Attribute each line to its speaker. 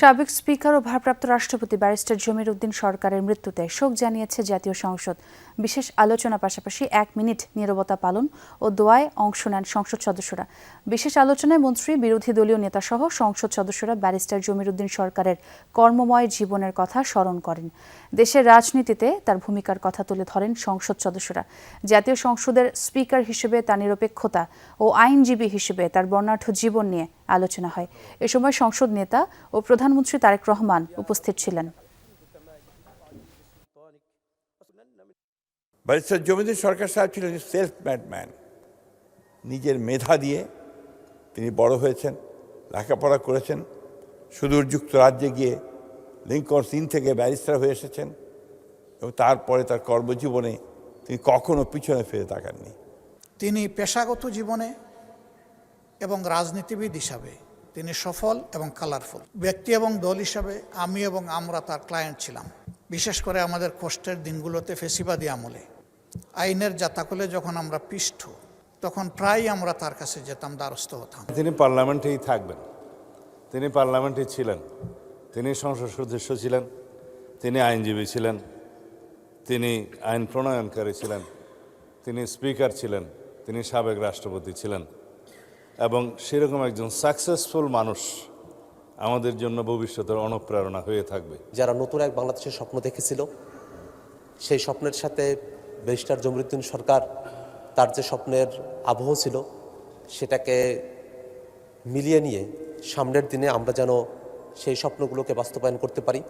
Speaker 1: সাবেক স্পিকার ও ভারপ্রাপ্ত রাষ্ট্রপতি ব্যারিস্টার জমির উদ্দিন সরকারের মৃত্যুতে শোক জানিয়েছে জাতীয় সংসদ। বিশেষ আলোচনা পাশাপাশি 1 মিনিট নীরবতা পালন ও দোয়ায় অংশ নেন সংসদ সদস্যরা। বিশেষ আলোচনায় মন্ত্রী, বিরোধী দলীয় নেতাসহ সংসদ সদস্যরা ব্যারিস্টার জমির উদ্দিন সরকারের কর্মময় জীবনের কথা স্মরণ করেন। দেশের রাজনীতিতে তার ভূমিকার কথা তুলে ধরেন সংসদ সদস্যরা। জাতীয় সংসদের স্পিকার হিসেবে তার নিরপেক্ষতা ও আইনজীবী হিসেবে তার বর্ণাঢ্য জীবন নিয়ে আলোচনা হয়। এ সময় সংসদ নেতা ও প্রধানমন্ত্রী তারেক রহমান উপস্থিত ছিলেন।
Speaker 2: ব্যারিস্টার জমির সরকার সাহেব ছিলেন সেলফ মেড ম্যান। নিজের মেধা দিয়ে তিনি বড় হয়েছেন, লেখাপড়া করেছেন, সুদূর যুক্তরাজ্যে গিয়ে লিঙ্কনস ইন থেকে ব্যারিস্টার হয়ে এসেছেন এবং তারপরে তার কর্মজীবনে তিনি কখনো পিছনে ফিরে তাকাননি।
Speaker 3: তিনি পেশাগত জীবনে এবং রাজনীতিবিদ হিসাবে তিনি সফল এবং কালারফুল। ব্যক্তি এবং দল হিসাবে আমি এবং আমরা তার ক্লায়েন্ট ছিলাম। বিশেষ করে আমাদের কষ্টের দিনগুলোতে ফেসিবাদী আমলে আইনের জাতাকলে যখন আমরা পিষ্ট, তখন প্রায় আমরা তার কাছে যেতাম, দ্বারস্থ হতাম।
Speaker 4: তিনি পার্লামেন্টেই থাকবেন, তিনি পার্লামেন্টে ছিলেন, তিনি সংসদ সদস্য ছিলেন, তিনি আইনজীবী ছিলেন, তিনি আইন প্রণয়নকারী ছিলেন, তিনি স্পিকার ছিলেন, তিনি সাবেক রাষ্ট্রপতি ছিলেন এবং সেরকম একজন সাকসেসফুল মানুষ আমাদের জন্য ভবিষ্যতের অনুপ্রেরণা হয়ে থাকবে।
Speaker 5: যারা নতুন এক বাংলাদেশের স্বপ্ন দেখেছিল, সেই স্বপ্নের সাথে ব্যারিস্টার জমির উদ্দিন সরকার তার যে স্বপ্নের আবহ ছিল সেটাকে মিলিয়ে নিয়ে সামনের দিনে আমরা যেন সেই স্বপ্নগুলোকে বাস্তবায়ন করতে পারি।